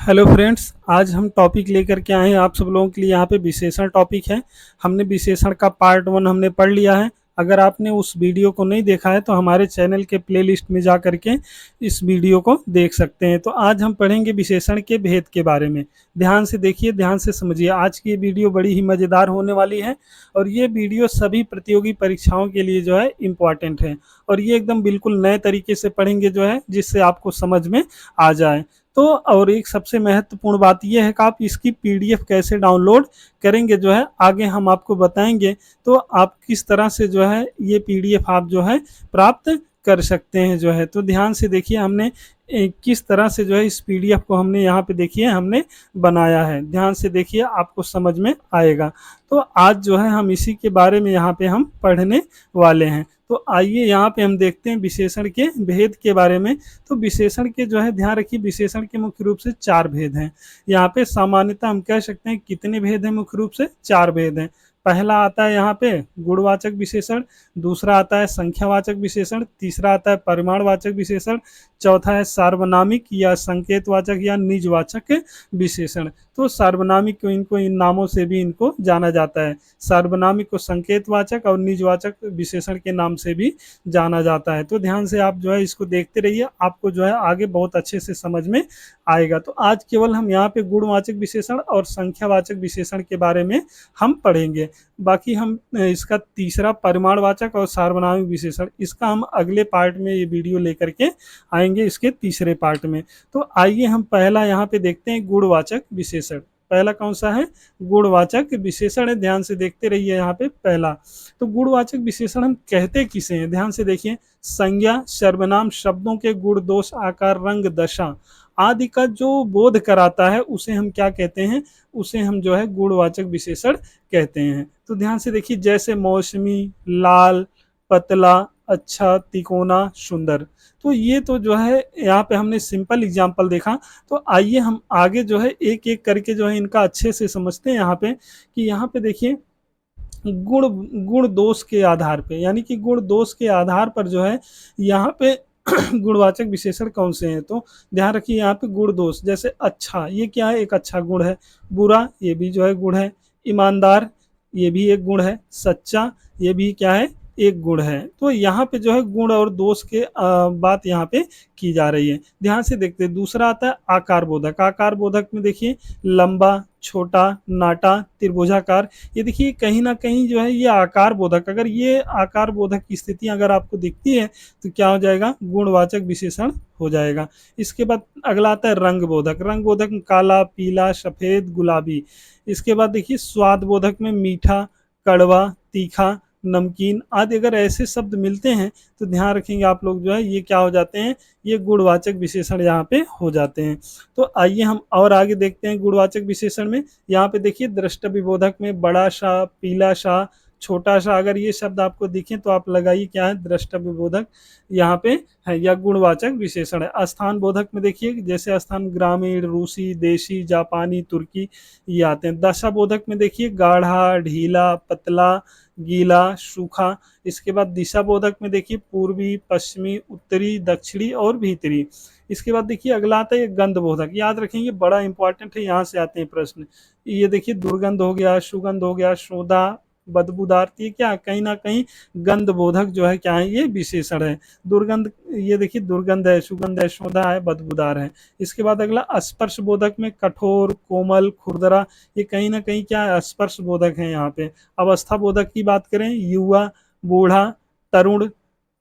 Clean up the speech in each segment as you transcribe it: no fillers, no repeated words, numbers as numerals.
Hello friends, आज हम topic लेकर के आए हैं आप सब लोगों के लिए। यहाँ पे विशेषण टॉपिक है। हमने विशेषण का पार्ट 1 हमने पढ़ लिया है। अगर आपने उस वीडियो को नहीं देखा है तो हमारे चैनल के प्लेलिस्ट में जा कर के इस वीडियो को देख सकते हैं। तो आज हम पढ़ेंगे विशेषण के भेद के बारे में। ध्यान से देखिए, ध्यान से समझिए। आज की ये वीडियो बड़ी ही मज़ेदार होने वाली है और ये वीडियो सभी प्रतियोगी परीक्षाओं के लिए जो है इम्पॉर्टेंट है। और ये एकदम बिल्कुल नए तरीके से पढ़ेंगे जो है, जिससे आपको समझ में आ जाए। तो और एक सबसे महत्वपूर्ण बात यह है कि आप इसकी पीडीएफ कैसे डाउनलोड करेंगे जो है, आगे हम आपको बताएंगे। तो आप किस तरह से जो है ये पीडीएफ आप जो है प्राप्त कर सकते हैं जो है। तो ध्यान से देखिए, हमने किस तरह से जो है इस पीडीएफ को हमने यहाँ पे देखिए हमने बनाया है। ध्यान से देखिए, आपको समझ में आएगा। तो आज जो है हम इसी के बारे में यहाँ पे हम पढ़ने वाले हैं। तो आइए यहाँ पे हम देखते हैं विशेषण के भेद के बारे में। तो विशेषण के जो है, ध्यान रखिए, विशेषण के मुख्य रूप से 4 भेद हैं। यहाँ पे सामान्यतः हम कह सकते हैं कितने भेद हैं? मुख्य रूप से 4 भेद हैं। पहला आता है यहाँ पे गुणवाचक विशेषण, दूसरा आता है संख्यावाचक विशेषण, तीसरा आता है परिमाणवाचक विशेषण, चौथा है सार्वनामिक या संकेतवाचक या निजवाचक विशेषण। तो सार्वनामिक को इनको इन नामों से भी इनको जाना जाता है। सार्वनामिक को संकेतवाचक और निजवाचक विशेषण के नाम से भी जाना जाता है। तो ध्यान से आप जो है इसको देखते रहिए, आपको जो है आगे बहुत अच्छे से समझ में आएगा। तो आज केवल हम यहाँ पे गुणवाचक विशेषण और संख्यावाचक विशेषण के बारे में हम पढ़ेंगे। बाकी हम इसका तीसरा परिमाणवाचक और सार्वनामिक विशेषण, इसका हम अगले पार्ट में ये वीडियो लेकर के आएंगे, इसके तीसरे पार्ट में। तो आइए हम पहला यहाँ पे देखते हैं गुणवाचक विशेषण। पहला कौन सा है? गुणवाचक विशेषण है। ध्यान से देखते रहिए यहाँ पे पहला। तो गुणवाचक विशेषण हम कहते किसे हैं? ध्यान से देखिए, संज्ञा सर्वनाम शब्दों के गुण दोष आकार रंग दशा आदि का जो बोध कराता है उसे हम क्या कहते हैं? उसे हम जो है गुणवाचक विशेषण कहते हैं। तो ध्यान से देखिए, जैसे मौसमी, लाल, पतला, अच्छा, तिकोना, सुंदर। तो ये तो जो है यहाँ पे हमने सिंपल एग्जांपल देखा। तो आइए हम आगे जो है एक एक करके जो है इनका अच्छे से समझते हैं। यहाँ पे कि यहाँ पे देखिए, गुण गुण दोष के आधार पे, यानी कि गुण दोष के आधार पर जो है यहाँ पे गुणवाचक विशेषण कौन से हैं? तो ध्यान रखिए, यहाँ पे गुण दोष, जैसे अच्छा, ये क्या है? एक अच्छा गुण है। बुरा, ये भी जो है गुण है। ईमानदार, ये भी एक गुण है। सच्चा, ये भी क्या है? एक गुण है। तो यहाँ पे जो है गुण और दोष के बात यहाँ पे की जा रही है। ध्यान से देखते हैं। दूसरा आता है आकार बोधक। आकार बोधक में देखिए, लंबा, छोटा, नाटा, त्रिभुजाकार। ये देखिए कहीं ना कहीं जो है ये आकार बोधक, अगर ये आकार बोधक की स्थिति अगर आपको दिखती है तो क्या हो जाएगा? गुणवाचक विशेषण हो जाएगा। इसके बाद अगला आता है रंग बोधक। रंग बोधक में काला, पीला, सफेद, गुलाबी। इसके बाद देखिए स्वाद बोधक में मीठा, कड़वा, तीखा, नमकीन आदि। अगर ऐसे शब्द मिलते हैं तो ध्यान रखेंगे आप लोग जो है ये क्या हो जाते हैं? ये गुणवाचक विशेषण यहाँ पे हो जाते हैं। तो आइए हम और आगे देखते हैं गुणवाचक विशेषण में। यहाँ पे देखिए द्रष्टव्य बोधक में बड़ा सा, पीला सा, छोटा सा, अगर ये शब्द आपको दिखे तो आप लगाइए क्या है? द्रष्टव्य बोधक यहाँ पे है या गुणवाचक विशेषण है। स्थान बोधक में देखिए, जैसे स्थान ग्रामीण, रूसी, देशी, जापानी, तुर्की, ये आते हैं। दशा बोधक में देखिए गाढ़ा, ढीला, पतला, गीला, सूखा। इसके बाद दिशा बोधक में देखिए पूर्वी, पश्चिमी, उत्तरी, दक्षिणी और भीतरी। इसके बाद देखिए अगला आता है गंध बोधक। याद रखेंगे, बड़ा इंपॉर्टेंट है, यहाँ से आते हैं प्रश्न। ये देखिए दुर्गंध हो गया, सुगंध हो गया, सोदा, बदबूदार। तो ये क्या? कहीं ना कहीं गंध बोधक जो है क्या है? ये विशेषण है। दुर्गंध, ये देखिए दुर्गंध है, सुगंध है, सोदा है, बदबूदार है। इसके बाद अगला स्पर्श बोधक में कठोर, कोमल, खुरदरा। ये कहीं ना कहीं क्या है? स्पर्श बोधक है यहाँ पे। अवस्था बोधक की बात करें, युवा, बूढ़ा, तरुण,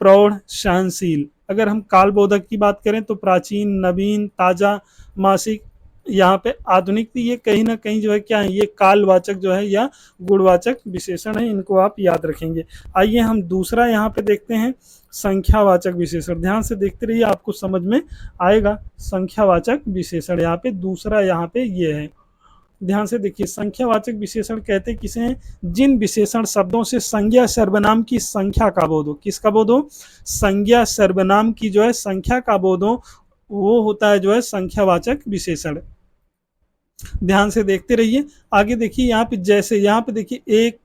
प्रौढ़, सहनशील। अगर हम काल बोधक की बात करें तो प्राचीन, नवीन, ताजा, मासिक, यहाँ पे आधुनिक। ये कहीं ना कहीं जो है क्या है? ये कालवाचक जो है या गुणवाचक विशेषण है, इनको आप याद रखेंगे। आइए हम दूसरा यहाँ पे देखते हैं संख्यावाचक विशेषण। ध्यान से देखते रहिए, आपको समझ में आएगा। संख्यावाचक विशेषण यहाँ पे दूसरा यहाँ पे ये है। ध्यान से देखिए, संख्यावाचक विशेषण कहते किसे हैं? जिन विशेषण शब्दों से संज्ञा सर्वनाम की संख्या का बोध हो। किसका बोध हो? संज्ञा सर्वनाम की जो है संख्या का बोध हो, वो होता है जो है संख्यावाचक विशेषण। ध्यान से देखते रहिए। आगे देखिए यहाँ पे, जैसे यहाँ पे देखिए एक,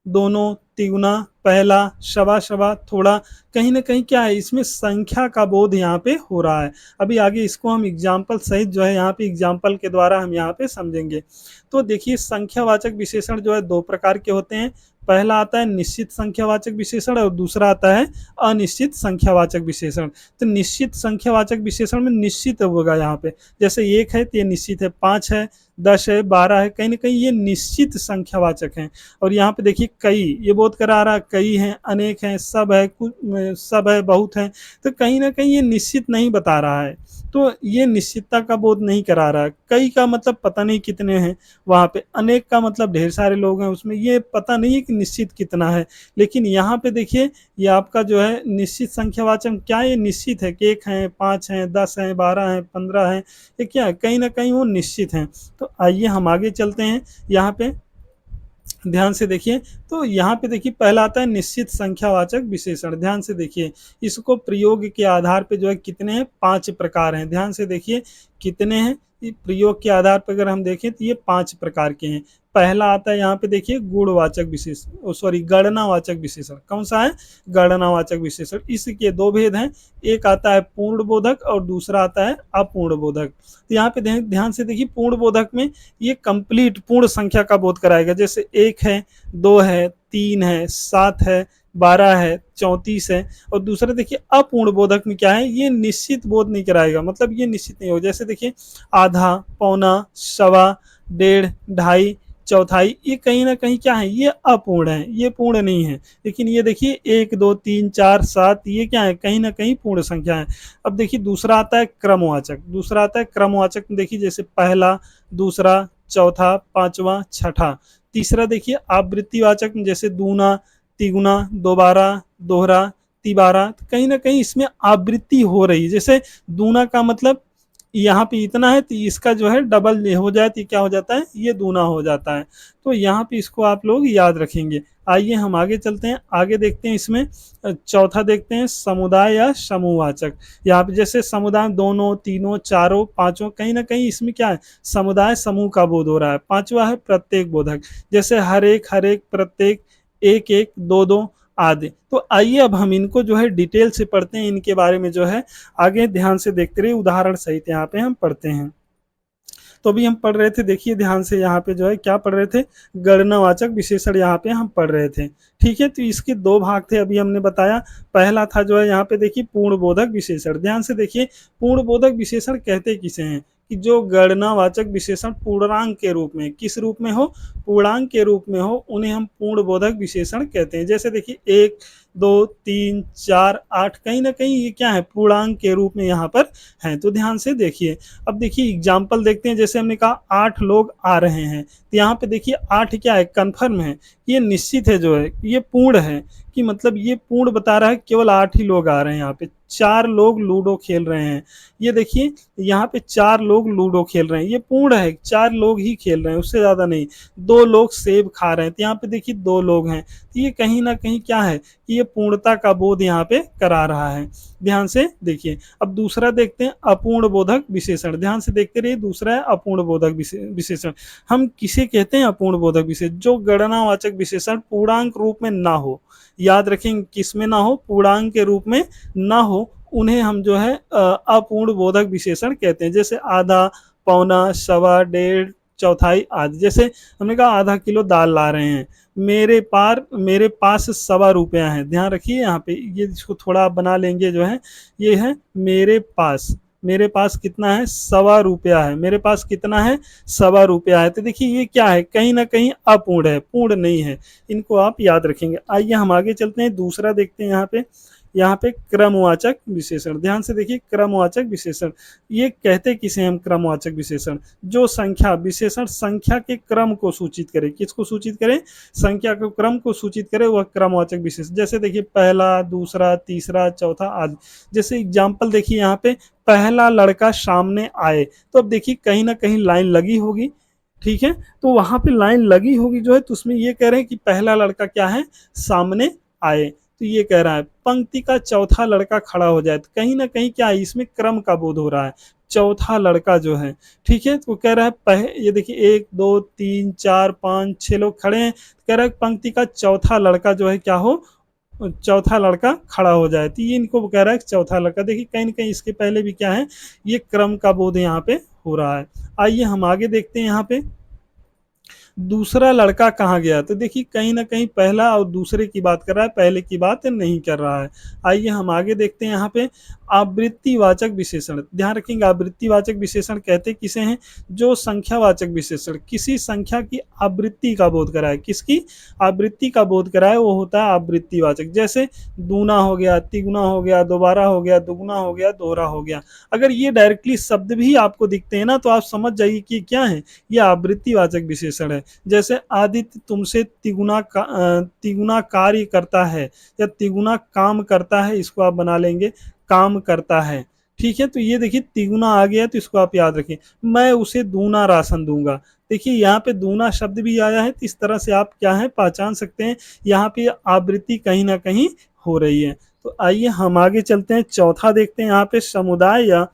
दोनों, तिगुना, पहला, शवा शवा, थोड़ा, कहीं ना कहीं क्या है इसमें संख्या का बोध यहाँ पे हो रहा है। अभी आगे इसको हम एग्जाम्पल सहित जो है यहाँ पे एग्जाम्पल के द्वारा हम यहाँ पे समझेंगे। तो देखिए संख्यावाचक विशेषण जो है दो प्रकार के होते हैं। पहला आता है निश्चित संख्यावाचक विशेषण और दूसरा आता है अनिश्चित संख्यावाचक विशेषण। तो निश्चित संख्यावाचक विशेषण में निश्चित होगा यहाँ पे, जैसे 1 है तो ये निश्चित है, 5 है, 10 है, 12 है, कहीं ना कहीं ये निश्चित संख्यावाचक हैं। और यहाँ पे देखिए कई, ये बोध करा रहा, कई हैं, अनेक हैं, सब है, कुछ सब है, बहुत है, तो कहीं ना कहीं ये निश्चित नहीं बता रहा है। तो ये निश्चितता का बोध नहीं करा रहा है। कई का मतलब पता नहीं कितने हैं वहाँ पे, अनेक का मतलब ढेर सारे लोग हैं उसमें, ये पता नहीं है कि निश्चित कितना है। लेकिन यहाँ पे देखिए ये आपका जो है निश्चित संख्यावाचक क्या, ये निश्चित है कि 1 है, 5 हैं, 10 हैं, 12 हैं, 15 हैं, ये क्या है कहीं ना कहीं वो निश्चित हैं। तो आइए हम आगे चलते हैं, यहाँ पे ध्यान से देखिए। तो यहाँ पे देखिए पहला आता है निश्चित संख्यावाचक विशेषण। ध्यान से देखिए, इसको प्रयोग के आधार पे जो है कितने हैं, 5 प्रकार हैं। ध्यान से देखिए कितने हैं, प्रयोग के आधार पर अगर हम देखें तो ये 5 प्रकार के हैं। पहला आता है यहाँ पे देखिए गुणवाचक विशेषण, सॉरी गणनावाचक विशेषण। कौन सा है, गणनावाचक विशेषण। इसके दो भेद हैं, एक आता है पूर्ण बोधक और दूसरा आता है अपूर्ण बोधक। तो यहाँ पे ध्यान से देखिए पूर्ण बोधक में ये कंप्लीट पूर्ण संख्या का बोध कराएगा, जैसे 1 है, 2 है, 3 है, 7 है, 12 है, 34 है। और दूसरा देखिए अपूर्ण बोधक में क्या है, ये निश्चित बोध नहीं कराएगा, मतलब ये निश्चित नहीं हो, जैसे देखिए आधा, पौना, सवा, डेढ़, ढाई, चौथाई, ये कहीं ना कहीं क्या है, ये अपूर्ण है, ये पूर्ण नहीं है। लेकिन ये देखिए 1 2 3 4 7, ये क्या है कहीं ना कहीं पूर्ण संख्या है। अब देखिए दूसरा आता है क्रमवाचक। दूसरा आता है क्रमवाचक में देखिए जैसे पहला, दूसरा, चौथा, पांचवा, छठा। तीसरा देखिए आवृत्तिवाचक में जैसे दूना, तिगुना, दोबारा, दोहरा, तिबारा। तो कहीं ना कहीं इसमें आवृत्ति हो रही है, जैसे दूना का मतलब यहाँ पे इतना है तो इसका जो है डबल हो जाए तो क्या हो जाता है, ये दूना हो जाता है। तो यहाँ पे इसको आप लोग याद रखेंगे। आइए हम आगे चलते हैं, आगे देखते हैं इसमें चौथा देखते हैं समुदाय या समूहवाचक। यहाँ पे जैसे समुदाय दोनों, तीनों, चारों, पांचों, कहीं ना कहीं इसमें क्या है समुदाय समूह का बोध हो रहा है। पांचवा है प्रत्येक बोधक, जैसे हर एक, प्रत्येक, एक एक, दो दो आदि। तो आइए अब हम इनको जो है डिटेल से पढ़ते हैं, इनके बारे में जो है आगे ध्यान से देखते रहिए, उदाहरण सहित यहाँ पे हम पढ़ते हैं। तो अभी हम पढ़ रहे थे, देखिए ध्यान से यहाँ पे जो है क्या पढ़ रहे थे, गणनावाचक विशेषण यहाँ पे हम पढ़ रहे थे। ठीक है, तो इसके दो भाग थे अभी हमने बताया। पहला था जो है यहाँ पे देखिए पूर्ण बोधक विशेषण। ध्यान से देखिए पूर्ण बोधक विशेषण कहते किसे हैं, कि जो गणनावाचक विशेषण पूर्णांक के रूप में, किस रूप में हो, पूर्णांक के रूप में हो, उन्हें हम पूर्ण बोधक विशेषण कहते हैं। जैसे देखिए 1 2 3 4 8, कहीं ना कहीं ये क्या है पूर्णांक के रूप में यहाँ पर है। तो ध्यान से देखिए, अब देखिए एग्जाम्पल देखते हैं। जैसे हमने कहा 8 लोग आ रहे हैं, तो यहाँ पे देखिए 8 क्या है, कन्फर्म है, ये निश्चित है, जो है ये पूर्ण है, कि मतलब ये पूर्ण बता रहा है केवल 8 ही लोग आ रहे हैं। यहाँ पे 4 लोग लूडो खेल रहे हैं, ये देखिए यहाँ पे 4 लोग लूडो खेल रहे हैं, ये पूर्ण है, 4 लोग ही खेल रहे हैं, उससे ज्यादा नहीं। 2 लोग सेब खा रहे हैं, तो यहाँ पे देखिए 2 लोग हैं, तो ये कहीं ना कहीं क्या है कि ये पूर्णता का बोध यहाँ पे करा रहा है। ध्यान से देखिए, अब दूसरा देखते हैं अपूर्ण बोधक विशेषण। ध्यान से देखते रहिए, दूसरा है अपूर्ण बोधक विशेषण। हम किसे कहते हैं अपूर्ण बोधक विशेषण, जो गणनावाचक विशेषण पूर्णांक रूप में ना हो। याद रखें किस में ना हो, पूर्णांक के रूप में ना हो, उन्हें हम जो है अपूर्ण बोधक विशेषण कहते हैं। जैसे आधा, पौना, सवा, डेढ़, चौथाई आदि। जैसे हमने कहा आधा किलो दाल ला रहे हैं, मेरे पास ₹1.25 है। ध्यान रखिए यहाँ पे, ये इसको थोड़ा आप बना लेंगे जो है, ये है मेरे पास कितना है, ₹1.25 है, मेरे पास कितना है, ₹1.25 है। तो देखिए ये क्या है, कहीं ना कहीं अपूर्ण है, पूर्ण नहीं है। इनको आप याद रखेंगे। आइए हम आगे चलते हैं, दूसरा देखते हैं यहाँ पे क्रमवाचक विशेषण। ध्यान से देखिए क्रमवाचक विशेषण, ये कहते किसे हम क्रमवाचक विशेषण, जो संख्या विशेषण संख्या के क्रम को सूचित करे। किसको सूचित करे, संख्या के क्रम को सूचित करे, वह क्रमवाचक विशेषण। जैसे देखिए पहला, दूसरा, तीसरा, चौथा आदि। जैसे एग्जाम्पल देखिए यहाँ पे पहला लड़का सामने आए, तो अब देखिए कहीं ना कहीं लाइन लगी होगी। ठीक है, तो वहां पे लाइन लगी होगी जो है, तो उसमें ये कह रहे हैं कि पहला लड़का क्या है, सामने आए। तो ये कह रहा है पंक्ति का चौथा लड़का खड़ा हो जाए, तो कहीं ना कहीं क्या है, इसमें क्रम का बोध हो रहा है, चौथा लड़का जो है। ठीक है, तो कह रहा है ये देखिए 1 2 3 4 5 6 लोग खड़े हैं, कह रहा है पंक्ति का चौथा लड़का जो है क्या हो, चौथा लड़का खड़ा हो जाए। तो ये इनको कह रहा है कि चौथा लड़का। देखिए कहीं न कहीं इसके पहले भी क्या है, ये क्रम का बोध यहाँ पे हो रहा है। आइए हम आगे देखते हैं यहाँ पे दूसरा लड़का कहाँ गया। तो देखिए कहीं ना कहीं पहला और दूसरे की बात कर रहा है, पहले की बात नहीं कर रहा है। आइए हम आगे देखते हैं यहाँ पे आवृत्तिवाचक विशेषण। ध्यान रखेंगे आवृत्तिवाचक विशेषण कहते किसे हैं, जो संख्यावाचक विशेषण किसी संख्या की आवृत्ति का बोध कराए, किसकी आवृत्ति का बोध कराए, वो होता है आवृत्तिवाचक। जैसे दूना हो गया, तिगुना हो गया, दोबारा हो गया, दुगुना हो गया, दोहरा हो गया। अगर ये डायरेक्टली शब्द भी आपको दिखते हैं ना, तो आप समझ जाइए कि क्या है, ये आवृत्तिवाचक विशेषण है। जैसे आदित्य तुमसे तिगुना कार्य करता है या तिगुना काम करता है, इसको आप बना लेंगे काम करता है। ठीक है, तो ये देखिए तिगुना आ गया, तो इसको आप याद रखें। मैं उसे दूना राशन दूंगा। देखिए यहाँ पे दूना शब्द भी आया है, तो इस तरह से आप क्या है पहचान सकते हैं, यहाँ पे आवृत्ति कहीं ना कहीं हो रही है। तो आइए हम आगे चलते हैं, चौथा देखते हैं यहाँ पे समुदाय या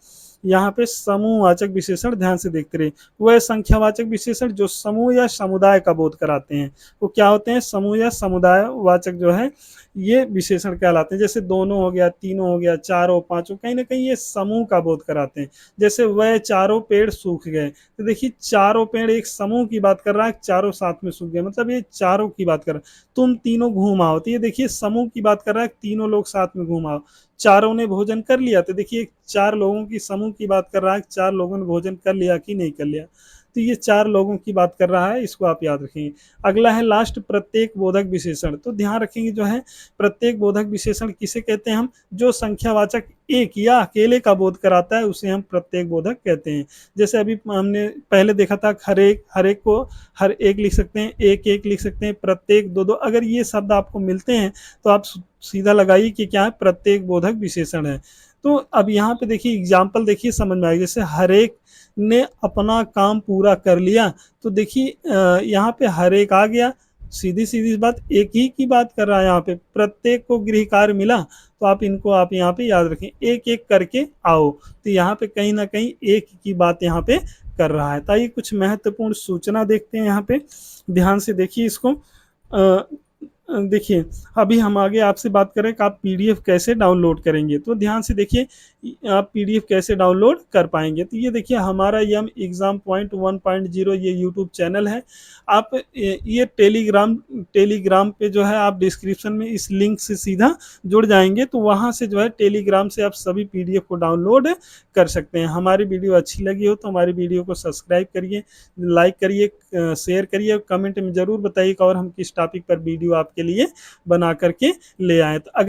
यहाँ पे समूहवाचक विशेषण। ध्यान से देखते रहिए, वह संख्यावाचक विशेषण जो समूह या समुदाय का बोध कराते हैं, वो क्या होते हैं, समूह या समुदाय वाचक जो है ये विशेषण कहलाते हैं। जैसे दोनों हो गया, तीनों हो गया, चारों, पांचों, कहीं ना कहीं ये समूह का बोध कराते हैं। जैसे वह चारों पेड़ सूख गए, तो देखिए चारों पेड़ एक समूह की बात कर रहा है, चारों साथ में सूख गए, मतलब ये चारों की बात कर रहा है। तुम तीनों घूम आओ, तो ये देखिए समूह की बात कर रहा है, तीनों लोग साथ में घूम आओ। चारों ने भोजन कर लिया, तो देखिए चार लोगों की समूह की बात कर रहा है, चार लोगों ने भोजन कर लिया कि नहीं कर लिया, तो ये चार लोगों की बात कर रहा है, इसको आप याद रखेंगे। अगला है लास्ट प्रत्येक बोधक विशेषण। तो ध्यान रखेंगे जो है प्रत्येक बोधक विशेषण किसे कहते हैं हम, जो संख्यावाचक एक या अकेले का बोध कराता है उसे हम प्रत्येक बोधक कहते हैं। जैसे अभी हमने पहले देखा था, हर एक को हर एक लिख सकते हैं, एक एक लिख सकते हैं, प्रत्येक दो दो। अगर ये शब्द आपको मिलते हैं तो आप सीधा लगाइए कि क्या है, प्रत्येक बोधक विशेषण है। तो अब यहाँ पे देखिए एग्जाम्पल देखिए समझ में आएगा। जैसे हर एक ने अपना काम पूरा कर लिया, तो देखिए यहाँ पे हर एक आ गया, सीधी सीधी बात एक ही की बात कर रहा है। यहाँ पे प्रत्येक को गृह कार्य मिला, तो आप इनको आप यहाँ पे याद रखें, एक एक करके आओ। तो यहाँ पे कहीं ना कहीं एक की बात यहाँ पे कर रहा है। तो आइए कुछ महत्वपूर्ण सूचना देखते हैं यहाँ पे, ध्यान से देखिए इसको। देखिए अभी हम आगे आपसे बात करें कि आप पीडीएफ कैसे डाउनलोड करेंगे। तो ध्यान से देखिए आप पीडीएफ कैसे डाउनलोड कर पाएंगे। तो ये देखिए हमारा यम एग्जाम पॉइंट 1.0 ये यूट्यूब चैनल है। आप ये टेलीग्राम पे जो है आप डिस्क्रिप्शन में इस लिंक से सीधा जुड़ जाएंगे, तो वहाँ से जो है टेलीग्राम से आप सभी पीडीएफ को डाउनलोड कर सकते हैं। हमारी वीडियो अच्छी लगी हो तो हमारी वीडियो को सब्सक्राइब करिए, लाइक करिए, शेयर करिए, कमेंट में ज़रूर बताइएगा और हम किस टॉपिक पर वीडियो आपके लिए बना करके ले आए। तो